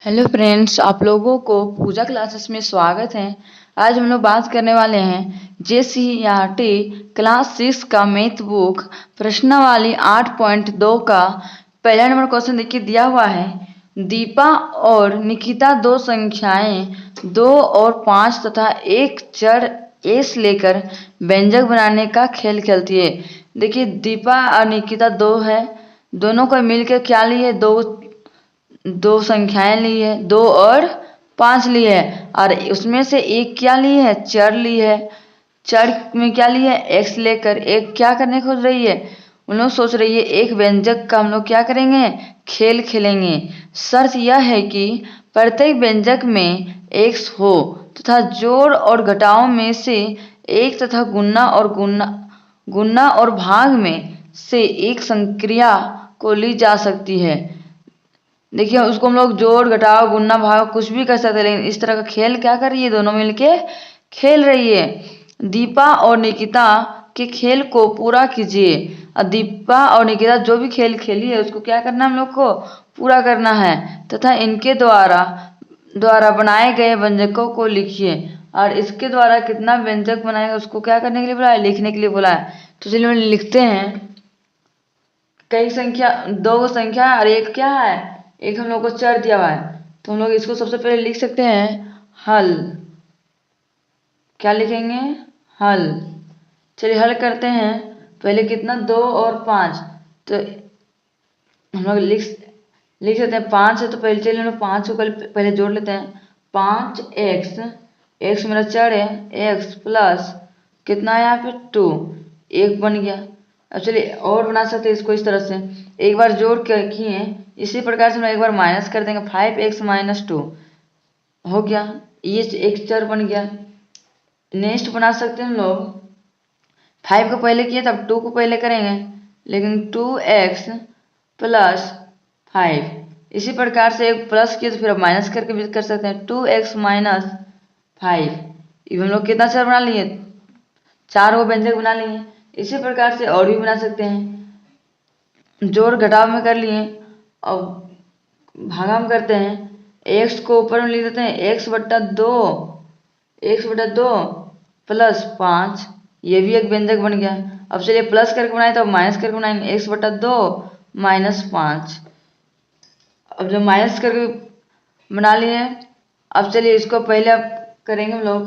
Hello friends, आप लोगों को पूजा क्लासेस में स्वागत है। आज हम लोग बात करने वाले हैं जेसीईआरटी क्लास 6 का मैथ बुक प्रश्नावली 8.2 का पहला नंबर क्वेश्चन देखिए दिया हुआ है। दीपा और निकिता दो संख्याएं 2 और 5 तथा एक चर एस लेकर व्यंजक बनाने का खेल खेलती है। देखिए दीपा और निकिता दो है, दोनों को मिलकर क्या लिए, दो संख्याएं ली है, 2 और 5 ली है, और उसमें से एक क्या ली है, चर ली है। चर में क्या ली है, x लेकर एक क्या करने खोज रही है, उन लोग सोच रही है एक व्यंजक का हम लोग क्या करेंगे, खेल खेलेंगे। शर्त यह है कि प्रत्येक व्यंजक में x हो तथा जोड़ और घटाव में से एक तथा गुणा और भाग में से एक संक्रिया को ली जा सकती है। देखिए उसको हम लोग जोड़ घटाव गुणा भाग कुछ भी कर सकते हैं, लेकिन इस तरह का खेल क्या कर रही है, दोनों मिलके खेल रही है। दीपा और निकिता के खेल को पूरा कीजिए। और दीपा और निकिता जो भी खेल खेली है उसको क्या करना, हम लोग को पूरा करना है तथा इनके द्वारा बनाए गए व्यंजकों को लिखिए। और इसके द्वारा कितना व्यंजक बनाएगा उसको क्या करने के लिए बोला है, लिखने के लिए बोला है। तो चलिए लिखते हैं। कई संख्या, दो संख्या और एक क्या है, एक हम लोग को चर दिया हुआ है, तो हम लोग इसको सबसे पहले लिख सकते हैं हल। क्या लिखेंगे, हल। चलिए हल करते हैं। पहले कितना, 2 और 5, तो हम लोग लिख सकते हैं 5 है, तो पहले चलिए हम लोग 5 को पहले जोड़ लेते हैं। 5x, x मेरा चर है, x प्लस कितना है यहाँ पे 2, 1 बन गया। अब चलिए और बना सकते हैं इसको इस तरह से, एक बार जोड़ कर किए, इसी प्रकार से हम एक बार माइनस कर देंगे। 5x माइनस 2 हो गया, ये एक चर बन गया। नेक्स्ट बना सकते हैं हम लोग, 5 को पहले किए तब 2 को पहले करेंगे, लेकिन 2x प्लस 5, इसी प्रकार से एक प्लस किए तो फिर अब माइनस करके भी कर सकते हैं। 2x माइनस 5, ये हम लोग कितना चर बना लिए, 4 वो व्यंजक बना लिए। इसी प्रकार से और भी बना सकते हैं, जोड़ घटाव में कर लिए। अब भागा में करते हैं, x को ऊपर में लिख देते हैं, x बट्टा 2 प्लस 5, ये भी एक व्यंजक बन गया। अब चलिए प्लस करके बनाए तो माइनस करके बनाएंगे, x बट्टा 2 माइनस 5। अब जब माइनस करके बना लिए, अब चलिए इसको पहले अब करेंगे हम लोग,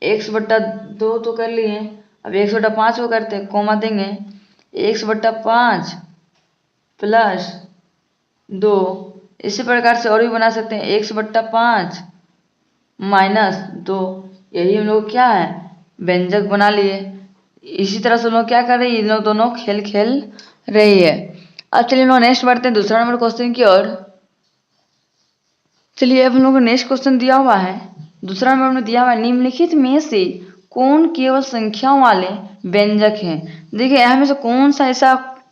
x बट्टा 2 तो कर लिए, अब 1 बट्टा 5 को करते हैं, कोमा देंगे, 1 बट्टा 5 प्लस 2। इसी प्रकार से और भी बना सकते हैं, 1 बट्टा 5 माइनस 2, यही हम लोग क्या है, व्यंजक बना लिए। इसी तरह से हम लोग क्या कर रहे हैं, इन लोग दोनों खेल खेल रही है। अब चलिए हम लोग नेक्स्ट बढ़ते हैं दूसरा नंबर क्वेश्चन की ओर। चलिए अब हम लोग को नेक्स्ट क्वेश्चन दिया हुआ है, दूसरा नंबर में दिया हुआ है, निम्नलिखित में से कौन केवल संख्याओं वाले व्यंजक है। देखिए यहाँ में से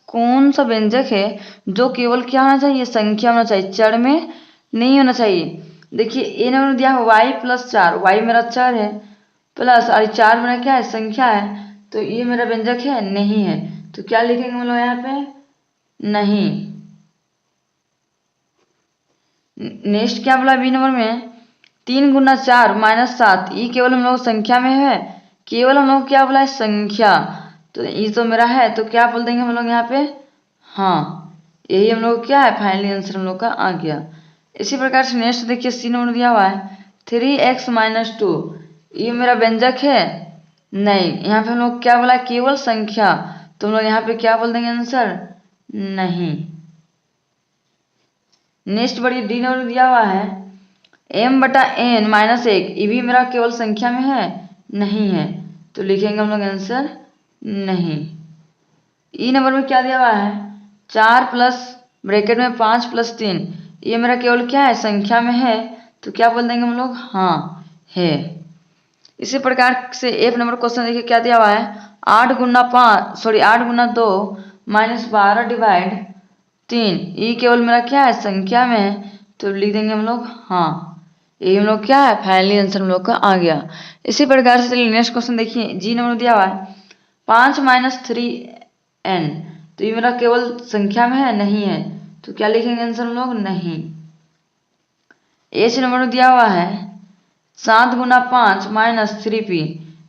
कौन सा व्यंजक है जो केवल क्या होना चाहिए, संख्या होना चाहिए, चर में नहीं होना चाहिए। देखिए ए नंबर में दिया है y प्लस 4, y मेरा चर है, प्लस और 4 मेरा क्या है, संख्या है, तो ये मेरा व्यंजक है, नहीं है। तो क्या लिखेंगे हम लोग यहाँ पे, नहीं। नेक्स्ट क्या बोला बी नंबर में, 3 गुना 4 माइनस 7, ये केवल हम लोग संख्या में है, केवल हम लोग क्या बोला है, संख्या, तो ये तो मेरा है, तो क्या बोल देंगे हम लोग यहाँ पे, हाँ, यही हम लोग क्या है, फाइनली आंसर हम लोग का आ गया। इसी प्रकार से नेक्स्ट देखिए सी नंबर दिया हुआ है, 3x माइनस 2, ये मेरा व्यंजक है, नहीं। यहाँ पे हम लोग क्या बोला, केवल संख्या, तो हम लोग यहाँ पे क्या बोल देंगे आंसर, नहीं। नेक्स्ट बढ़िए डी नंबर दिया हुआ है, m बटा n माइनस 1, ये भी मेरा केवल संख्या में है, नहीं है, तो लिखेंगे हम लोग आंसर नहीं। ई नंबर में क्या दिया हुआ है, 4 प्लस ब्रैकेट में 5 प्लस 3, ये मेरा केवल क्या है, संख्या में है, तो क्या बोल देंगे हम लोग, हाँ है। इसी प्रकार से एफ नंबर क्वेश्चन देखिए क्या दिया हुआ है, 8 गुना 2 माइनस 12 डिवाइड 3, ये केवल मेरा क्या है, संख्या में है, तो लिख देंगे हम लोग हाँ, ये हम लोग क्या है, फाइनली आंसर हम लोग का आ गया। इसी प्रकार से चलिए नेक्स्ट क्वेश्चन देखिए, जी नंबर दिया हुआ है 5 माइनस 3n, तो ये मेरा केवल संख्या में है, नहीं है, तो क्या लिखेंगे आंसर हम लोग, नहीं। एच नंबर में दिया हुआ है 7 गुना 5 माइनस 3p।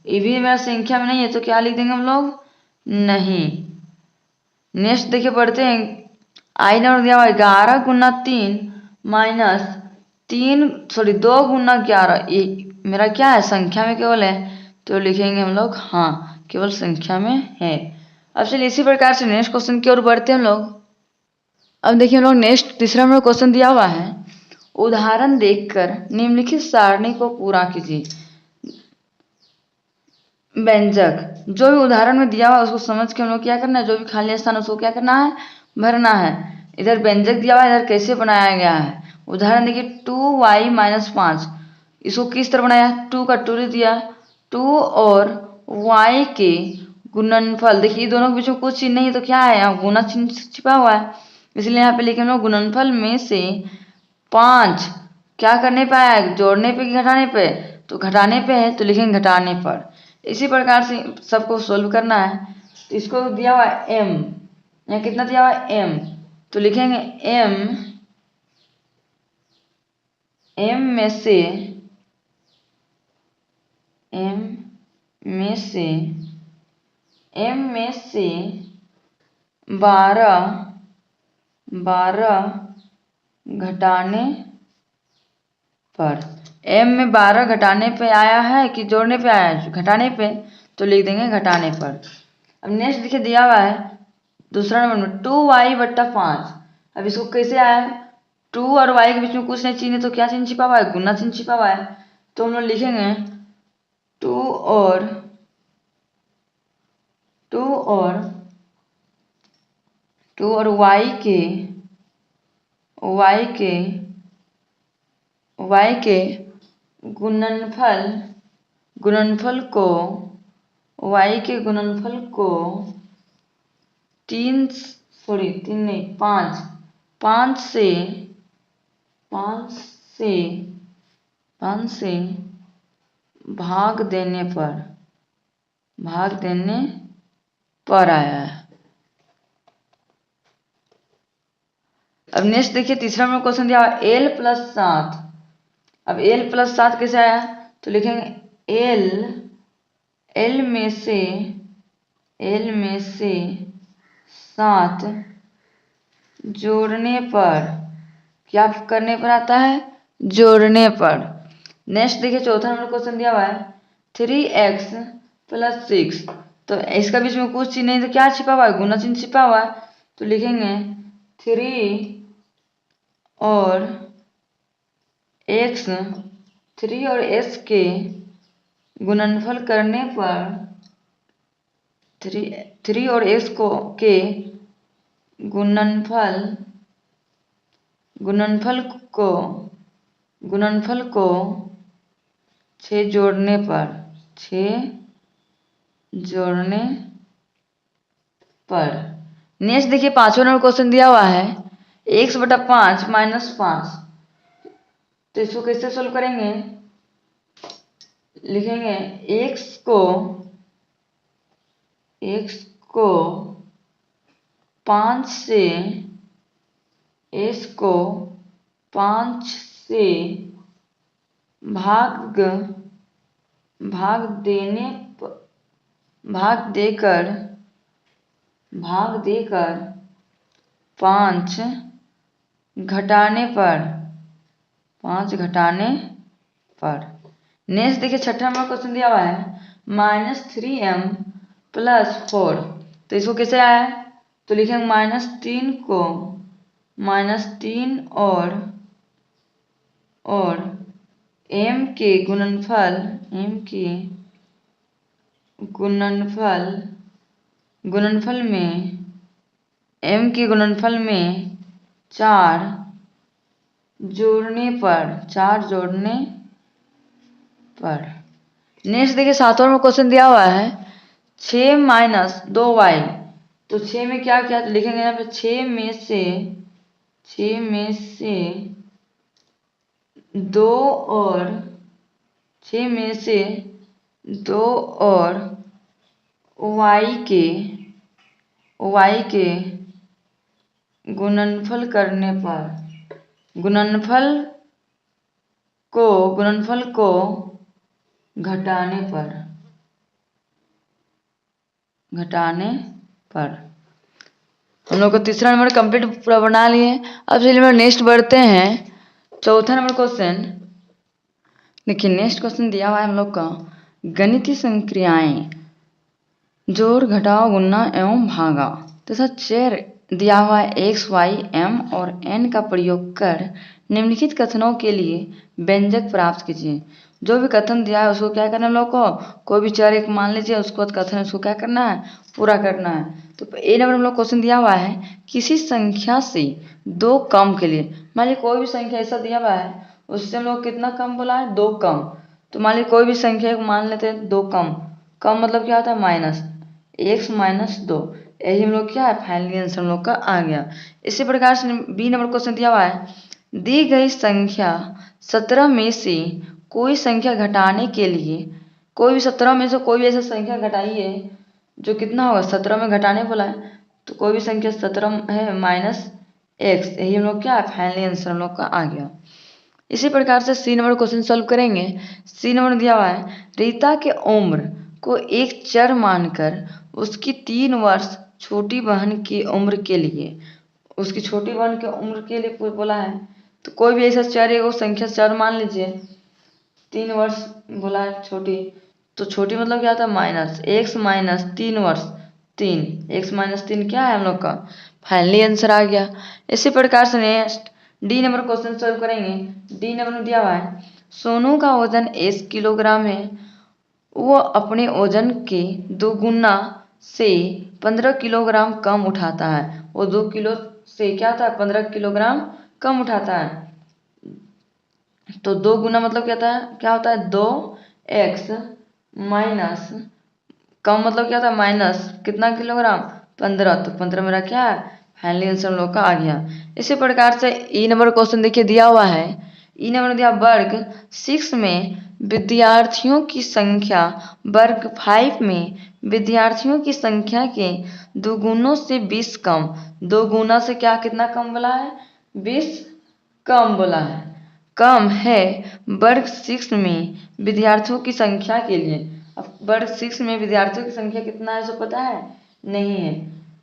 ये भी मेरा संख्या में नहीं है तो क्या लिख देंगे हम लोग, नहीं। नेक्स्ट देखिए पढ़ते हैं, आई नंबर दिया हुआ है 11 गुना 3 माइनस 2 गुना 11। ये मेरा क्या है, संख्या में केवल है तो लिखेंगे हम लोग हाँ केवल संख्या में है। अब चलिए इसी प्रकार से नेक्स्ट क्वेश्चन की ओर बढ़ते हैं हम लोग। अब देखिए हम लोग नेक्स्ट तीसरा नंबर क्वेश्चन दिया हुआ है, उदाहरण देखकर निम्नलिखित सारणी को पूरा कीजिए। व्यंजक जो भी उदाहरण में दिया हुआ है उसको समझ के हम लोग क्या करना है, जो भी खाली स्थान उसको क्या करना है, भरना है। इधर व्यंजक दिया हुआ है, इधर कैसे बनाया गया है। उदाहरण देखिए 2y माइनस 5, इसको किस तरह बनाया, 2 का 2 दिया, 2 और y के गुणनफल। देखिए दोनों के बीच में कुछ चिन्ह नहीं है तो क्या है, यहाँ गुना चिन्ह छिपा हुआ है, इसलिए यहाँ पे लिखे हम लोग गुणनफल में से 5 क्या करने पे आया है, जोड़ने पे कि घटाने पे, तो घटाने पे है तो लिखेंगे घटाने पर। इसी प्रकार से सबको सोल्व करना है। तो इसको दिया हुआ है m, यहाँ कितना दिया हुआ है m, तो लिखेंगे m में से m में से 12 घटाने पर, m में 12 घटाने पे आया है कि जोड़ने पे आया है, घटाने पे, तो लिख देंगे घटाने पर। अब नेक्स्ट देखिए दिया हुआ है दूसरा नंबर में 2y बट्टा 5। अब इसको कैसे आया है, 2 और y के बीच में कुछ नहीं चिन्ह है तो क्या चिन्ह छिपा हुआ है, गुना चिन्ह छिपा हुआ है, तो हम लोग लिखेंगे 2 और y के गुणनफल को 5 से भाग देने पर आया है। अब नेक्स्ट देखिए तीसरा नंबर क्वेश्चन दिया l प्लस 7। अब l प्लस 7 कैसे आया, तो लिखेंगे l में से 7 जोड़ने पर, क्या करने पर आता है, जोड़ने पर। नेक्स्ट देखिए चौथा नंबर क्वेश्चन दिया हुआ है 3x प्लस 6, तो इसका बीच में कुछ चिन्ह नहीं तो क्या छिपा हुआ है, गुना चिन्ह छिपा हुआ है, तो लिखेंगे 3 और x के गुणनफल करने पर, 3 और x के गुणनफल को 6 जोड़ने पर। नेक्स्ट देखिए पांचवा नंबर क्वेश्चन दिया हुआ है x बटा 5 माइनस 5, तो इसको कैसे सोल्व करेंगे, लिखेंगे x को 5 से भाग देकर 5 घटाने पर। नेक्स्ट देखिए छठा नंबर क्वेश्चन दिया हुआ है -3m प्लस 4, तो इसको कैसे आया है, तो लिखेंगे -3 और m के गुणनफल में 4 जोड़ने पर। नेक्स्ट देखिए सातवां नंबर क्वेश्चन दिया हुआ है 6 माइनस 2y, तो 6 में क्या किया, तो लिखेंगे यहाँ पे 6 में से 2 और y के गुणनफल करने पर, को गुणनफल को घटाने पर हम लोग को तीसरा नंबर कंप्लीट पूरा बना लिए। अब चलिए हम नेक्स्ट बढ़ते हैं, चौथा नंबर क्वेश्चन। देखिए नेक्स्ट क्वेश्चन दिया हुआ है हम लोग का, गणितीय संक्रियाएं जोड़ घटाव गुणा एवं भागा तथा चर दिया हुआ है एक्स वाई एम और एन का प्रयोग कर निम्नलिखित कथनों के लिए व्यंजक प्राप्त कीजिए। जो भी कथन दिया है उसको क्या करना है हम लोग को, कोई भी चर एक मान लीजिए, उसको बाद कथन उसको क्या करना है, पूरा करना है। तो ए नंबर हम लोग क्वेश्चन दिया हुआ है, किसी संख्या से दो कम के लिए, मान लीजिए कोई भी संख्या ऐसा दिया हुआ है उससे हम लोग कितना कम बोला है, दो कम। तो मान लीजिए कोई भी संख्या मान लेते हैं दो कम, कम मतलब क्या होता है माइनस, एक्स माइनस दो, यही हम लोग क्या है फाइनली आंसर हम लोग का आ गया। इसी प्रकार से बी नंबर क्वेश्चन दिया हुआ है, दी गई संख्या 17 में से कोई संख्या घटाने के लिए, कोई भी 17 में से कोई भी ऐसा संख्या घटाइए जो कितना होगा, 17 में घटाने बोला है, तो कोई भी संख्या 17 है माइनस एक्स, यही हम लोग क्या है फाइनली आंसर हम लोग का आ गया। इसी प्रकार से सी नंबर क्वेश्चन सॉल्व करेंगे। सी नंबर दिया हुआ है, रीता के उम्र को एक चर मानकर उसकी 3 वर्ष छोटी बहन की उम्र के लिए, उसकी छोटी बहन की उम्र के लिए बोला है। तो कोई भी ऐसा चर है वो संख्या चर मान लीजिए, 3 वर्ष बोला है छोटी, तो छोटी मतलब क्या होता है माइनस एक्स माइनस 3 वर्ष, 3 एक्स माइनस 3 क्या है हम लोग का फाइनली आंसर आ गया। इसी प्रकार से next D number question solve करेंगे। डी नंबर में दिया हुआ है, सोनू का वजन 1 किलोग्राम है, वो अपने वजन के 2 गुना से 15 किलोग्राम कम उठाता है। वो 2 किलो से क्या होता है 15 किलोग्राम कम उठाता है। तो 2 गुना मतलब क्या होता है 2x माइनस कम मतलब क्या होता है माइनस कितना किलोग्राम 15, तो 15 मेरा क्या है फाइनली आंसर हम लोग का आ गया। इसी प्रकार से ई नंबर क्वेश्चन देखिए दिया हुआ है, ई नंबर दिया वर्ग 6 में विद्यार्थियों की संख्या वर्ग 5 में विद्यार्थियों की संख्या के 2 गुणों से 20 कम, 2 गुना से क्या कितना कम बोला है 20 कम बोला है, कम है वर्ग 6 में विद्यार्थियों की संख्या के लिए। अब वर्ग 6 में विद्यार्थियों की संख्या कितना है सो पता है नहीं है,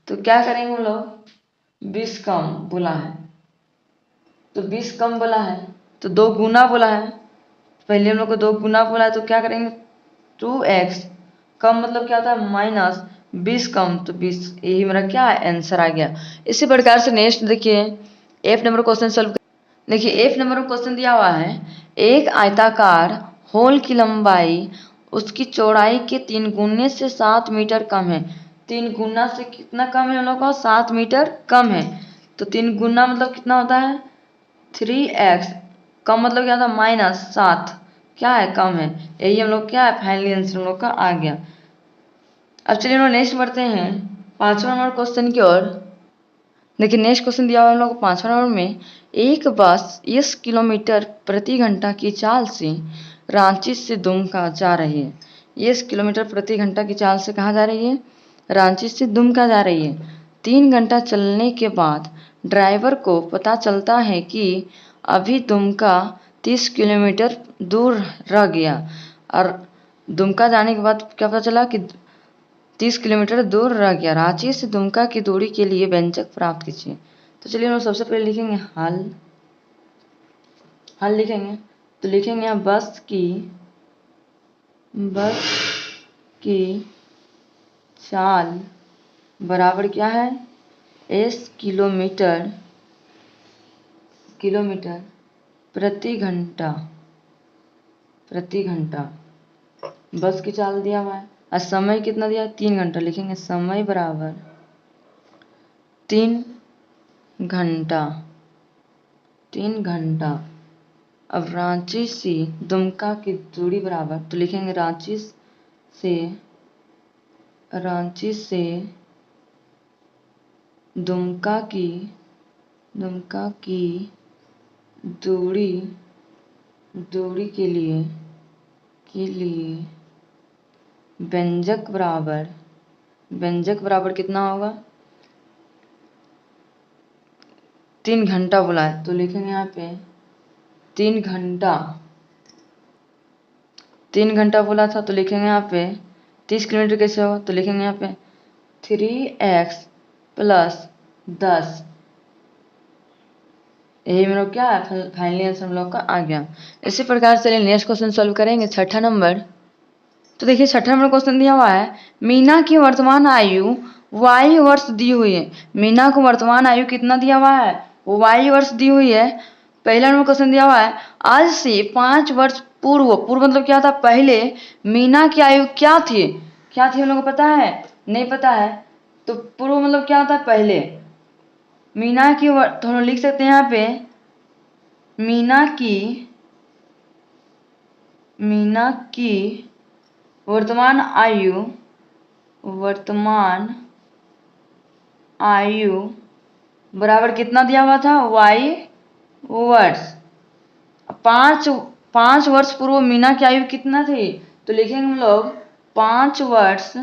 तो क्या करेंगे हम लोग 20 कम बोला है, तो 20 कम बोला है तो 2 गुना बोला है, पहले हम लोग को 2 गुना बोला है, तो क्या करेंगे 2x कम मतलब क्या होता है माइनस 20 कम, तो 20 यही मेरा क्या है आंसर आ गया। इसी प्रकार से नेक्स्ट देखिए एफ नंबर क्वेश्चन सॉल्व। देखिए एफ नंबर में क्वेश्चन दिया हुआ है, एक आयताकार होल की लंबाई उसकी चौड़ाई के 3 गुने से 7 मीटर कम है। 3 गुना से कितना कम है हम लोग का 7 मीटर कम है, तो 3 गुना मतलब कितना होता है 3x, कम मतलब क्या होता है माइनस 7 क्या है कम है, यही हम लोग क्या है फाइनली आंसर हम लोग का आ गया। अब चलिए हम लोग नेक्स्ट बढ़ते हैं 5वां नंबर क्वेश्चन की ओर। देखिए नेक्स्ट क्वेश्चन दिया हुआ है हम लोग को 5वां नंबर में, एक बस 10 किलोमीटर प्रति घंटा की चाल से रांची से दुमका जा रही है। 10 किलोमीटर प्रति घंटा की चाल से कहाँ जा रही है, रांची से दुमका जा रही है। 3 घंटा चलने के बाद ड्राइवर को पता चलता है कि अभी दुमका 30 किलोमीटर दूर रह गया, और दुमका जाने के बाद क्या पता चला कि 30 किलोमीटर दूर रह गया। रांची से दुमका की दूरी के लिए व्यंजक प्राप्त कीजिए। तो चलिए हम सबसे पहले लिखेंगे हल लिखेंगे, तो लिखेंगे बस की चाल बराबर क्या है s किलोमीटर प्रति घंटा बस की चाल दिया हुआ है, और समय कितना दिया 3 घंटा, लिखेंगे समय बराबर 3 घंटा। अब रांची से दुमका की दूरी बराबर, तो लिखेंगे रांची से दुमका की दूरी के लिए व्यंजक बराबर कितना होगा 3 घंटा बोला है, तो लिखेंगे यहाँ पे 3 घंटा 3 घंटा बोला था तो लिखेंगे यहाँ पे 30 किलोमीटर कैसे होगा, तो लिखेंगे यहाँ पे 3x प्लस 10। यही हम लोग क्या है, फाइनली आंसर हम लोग का आ गया। इसी प्रकार से नेक्स्ट क्वेश्चन सॉल्व करेंगे 6ठा नंबर। तो देखिए 6ठा नंबर क्वेश्चन दिया हुआ है, मीना की वर्तमान आयु y वर्ष दी हुई है। मीना को वर्तमान आयु कितना दिया हुआ है, y वर्ष दी हुई है। पहला नंबर क्वेश्चन दिया हुआ है, आज से 5 वर्ष पूर्व, पूर्व मतलब क्या था, पहले मीना की आयु क्या थी, क्या थी हम लोग को पता है, नहीं पता है, तो पूर्व मतलब क्या होता है, पहले। मीना की तो हम लिख सकते हैं यहाँ पे मीना की वर्तमान आयु बराबर कितना दिया हुआ था, y वर्ष। 5 वर्ष पूर्व मीना की आयु कितना थी, तो लिखेंगे हम लोग 5 वर्ष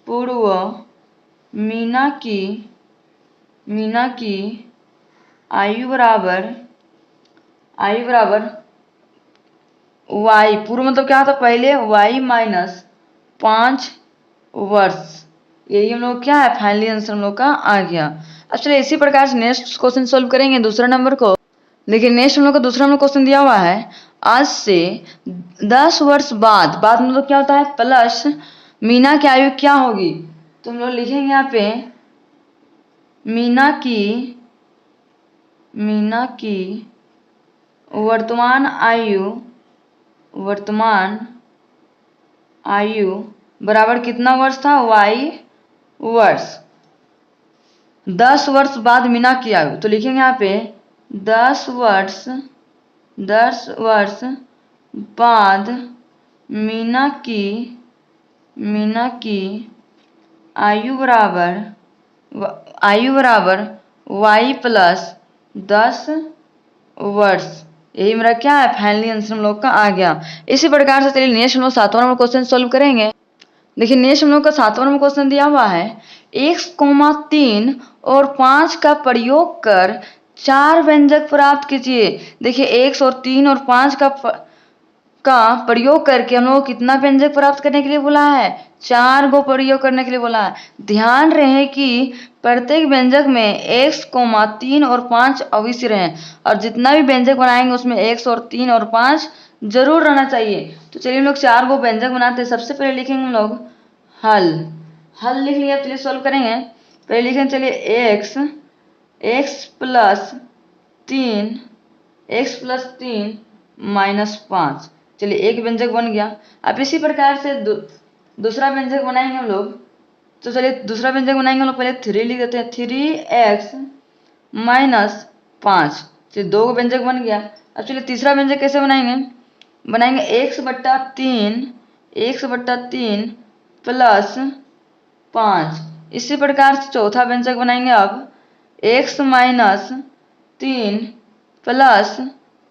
पूर्व मीना की आयु बराबर y, पूर्व मतलब क्या था, पहले, y माइनस 5 वर्ष। यही हम लोग क्या है, फाइनली आंसर हम लोग का आ गया। अब चलिए इसी प्रकार से नेक्स्ट क्वेश्चन सॉल्व करेंगे दूसरा नंबर को। देखिए नेक्स्ट हम लोग का दूसरा नंबर क्वेश्चन दिया हुआ है, आज से 10 वर्ष बाद मतलब क्या होता है, प्लस मीना की आयु क्या होगी, तो हम लोग लिखेंगे यहाँ पे मीना की वर्तमान आयु बराबर कितना वर्ष था, y वर्ष। 10 वर्ष बाद मीना की आयु, तो लिखेंगे यहाँ पे 10 वर्ष बाद मीना की आयु बराबर y प्लस 10 वर्ष। यही मेरा क्या है, फाइनली आंसर हम लोग का आ गया। इसी प्रकार से चलिए नेक्स्ट हम लोग 7वां नंबर क्वेश्चन सॉल्व करेंगे। देखिए नेक्स्ट हम लोग का 7वां नंबर क्वेश्चन दिया हुआ है, 1,3 और 5 का प्रयोग कर 4 व्यंजक प्राप्त कीजिए। देखिए 1 और 3 और 5 का प्रयोग करके हम लोग कितना व्यंजक प्राप्त करने के लिए बोला है, 4 को प्रयोग करने के लिए बोला है। ध्यान रहे कि प्रत्येक व्यंजक में 1,3 और 5 अवश्य रहें, और जितना भी व्यंजक बनाएंगे उसमें 1 और 3 और 5 जरूर रहना चाहिए। तो चलिए हम लोग 4 को व्यंजक बनाते हैं। सबसे पहले लिखेंगे हम लोग हल लिख लिया, चलिए सॉल्व करेंगे। पहले लिखेंगे चलिए x प्लस 3 माइनस 5। चलिए एक व्यंजक बन गया। अब इसी प्रकार से दूसरा व्यंजक बनाएंगे हम लोग। तो चलिए दूसरा व्यंजक बनाएंगे हम लोग, पहले 3 लिख देते हैं, 3x माइनस 5। चलिए 2 व्यंजक बन गया। अब चलिए तीसरा व्यंजक कैसे बनाएंगे x बट्टा 3 प्लस 5। इसी प्रकार से चौथा व्यंजक बनाएंगे, अब x माइनस 3 प्लस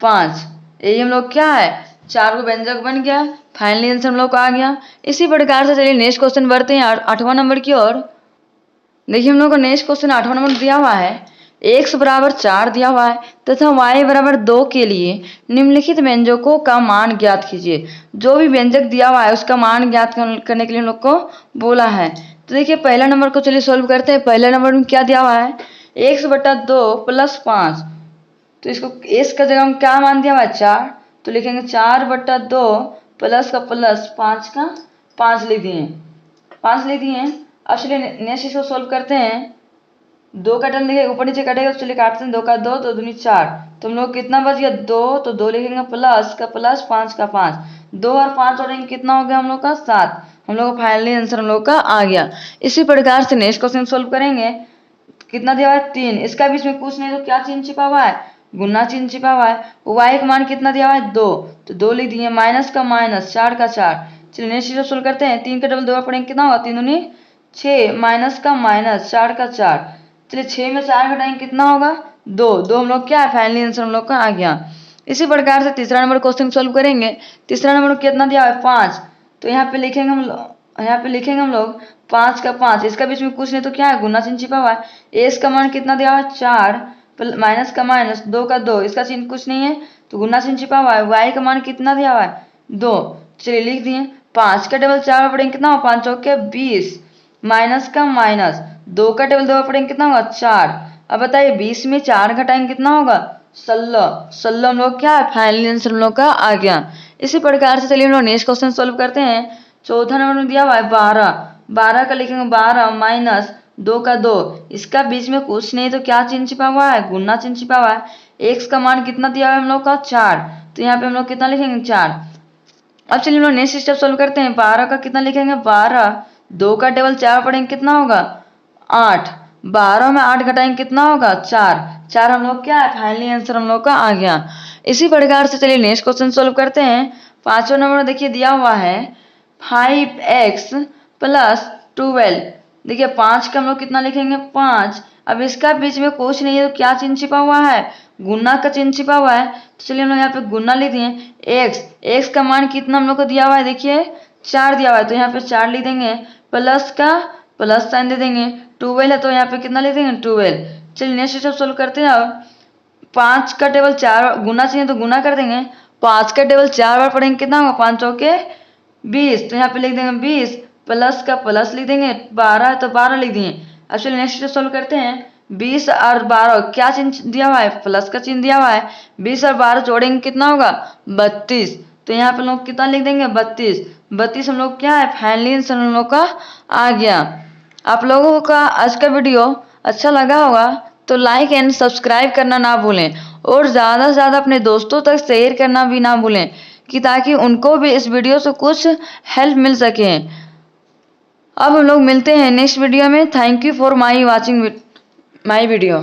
5। यही हम लोग क्या है, 4 को व्यंजक बन गया। फाइनली आंसर हम लोग को आ गया। इसी प्रकार से चलिए नेक्स्ट क्वेश्चन बढ़ते हैं 8वां नंबर की ओर। देखिए हम लोग को नेक्स्ट क्वेश्चन 8वां नंबर दिया हुआ है, x बराबर 4 दिया हुआ है तथा y बराबर 2 के लिए निम्नलिखित व्यंजकों का मान ज्ञात कीजिए। जो भी व्यंजक दिया हुआ है उसका मान ज्ञात करने के लिए हम लोग को बोला है। तो देखिए पहला नंबर को चलिए सोल्व करते हैं। पहला नंबर में क्या दिया हुआ है, x बट्टा 2 प्लस 5। तो इसको s का जगह में क्या मान दिया हुआ है, 4। तो लिखेंगे 4 बट्टा 2 प्लस का प्लस 5 का 5 लिख दिए। अब चलिए नेक्स्ट इसको सोल्व करते हैं। 2 का टर्म देखिए ऊपर नीचे कटेगा, तो चलिए काटते हैं। 2 का 2 तो 2 4। तो हम लोग कितना बच गया, 2। तो 2 लिखेंगे प्लस का प्लस 5 का 5। 2 और 5 जोड़ेंगे कितना हो गया हम लोग का, 7। हम लोग का फाइनली आंसर हम लोग का आ गया। इसी प्रकार से नेक्स्ट क्वेश्चन सोल्व करेंगे। कितना दिया हुआ है, 3। इसका बीच में कुछ नहीं तो क्या चिन्ह छिपा हुआ है, गुना चिन्ह छिपा हुआ है। y का मान कितना दिया हुआ है, 2। तो 2 लिख दिए, माइनस का माइनस, 4 का 4। चलिए नेक्स्ट चीज सोल्व करते हैं। 3 का डबल 2 पढ़ेंगे कितना होगा, 3 दूनी 6, माइनस का माइनस, 4 का 4। चलिए 6 में 4 घटाएंगे कितना होगा, 2। 2 हम लोग क्या है, फाइनली आंसर हम लोग का आ गया। इसी प्रकार से तीसरा नंबर क्वेश्चन सोल्व करेंगे। तीसरा नंबर कितना दिया है, 5। तो यहाँ पे लिखेंगे हम लोग 5 का 5। इसका बीच में कुछ नहीं तो क्या है, गुना चिन्ह छिपा हुआ है। एस का मान कितना दिया हुआ है, 4। माइनस का माइनस, 2 का 2, इसका चिन्ह कुछ नहीं है तो गुना चिन्ह छिपा हुआ है। y का मान कितना दिया हुआ है 2, चलिए लिख दिए। 5 का टेबल 4 बार पढ़ेंगे कितना होगा 5 चौके 20, माइनस का माइनस, 2 का टेबल 2 बार पढ़ेंगे कितना होगा 4। अब बताइए 20 में 4 घटाएंगे कितना होगा 16। 16 हम लोग क्या है फाइनली आंसर हम लोग का आ गया। इसी प्रकार से चलिए हम लोग नेक्स्ट क्वेश्चन सोल्व करते हैं। चौथा नंबर में दिया हुआ है 12, 12 का लिखेंगे 12 माइनस 2 का 2, इसका बीच में कुछ नहीं तो क्या चिन्ह छिपा हुआ है गुना चिन्ह छिपा हुआ है। x का मान कितना दिया हुआ है हम लोग का 4, तो यहाँ पे हम लोग कितना लिखेंगे 4। अब चलिए हम लोग नेक्स्ट स्टेप सोल्व करते हैं। 12 का कितना लिखेंगे 12, 2 का टेबल 4 पढ़ेंगे कितना होगा 8, 12 में 8 घटाएंगे कितना होगा 4, 4 हम लोग क्या है फाइनली आंसर हम लोग का आ गया। इसी प्रकार से चलिए नेक्स्ट क्वेश्चन सोल्व करते हैं। 5वां नंबर देखिए दिया हुआ है 5x प्लस 12, देखिए 5 का हम लोग कितना लिखेंगे 5, अब इसका बीच में कुछ नहीं है तो क्या चिन्ह छिपा हुआ है गुना का चिन्ह छिपा हुआ है, तो चलिए हम लोग यहाँ पे गुना लिख दिए। x का मान कितना हम लोग को दिया हुआ है देखिए 4 दिया हुआ है तो यहाँ पे 4 लिख देंगे, प्लस का प्लस साइन दे देंगे, 12 है तो यहाँ पे कितना लिख देंगे 12। चलिए नेक्स्ट स्टेप सोल्व करते हैं। अब 5 का टेबल 4 गुना चाहिए तो गुना कर देंगे, 5 का टेबल 4 बार पढ़ेंगे कितना होगा 5 चौके 20, तो यहाँ पे लिख देंगे 20, प्लस का प्लस लिख देंगे, 12 है तो 12 लिख दिए। अब चलिए नेक्स्ट स्टेप सोल्व करते हैं। 20 और 12 क्या चिन्ह दिया हुआ है प्लस का चिन्ह दिया हुआ है, 20 और 12 जोड़ेंगे कितना होगा 32, तो यहाँ पे लोग कितना लिख देंगे 32, 32 हम लोग क्या है फाइनली आंसर हम लोग का आ गया। आप लोगों का आज का वीडियो अच्छा लगा होगा तो लाइक एंड सब्सक्राइब करना ना भूलें और ज़्यादा से ज़्यादा अपने दोस्तों तक शेयर करना भी ना भूलें कि ताकि उनको भी इस वीडियो से कुछ हेल्प मिल सके। अब हम लोग मिलते हैं नेक्स्ट वीडियो में। Thank you for watching my video.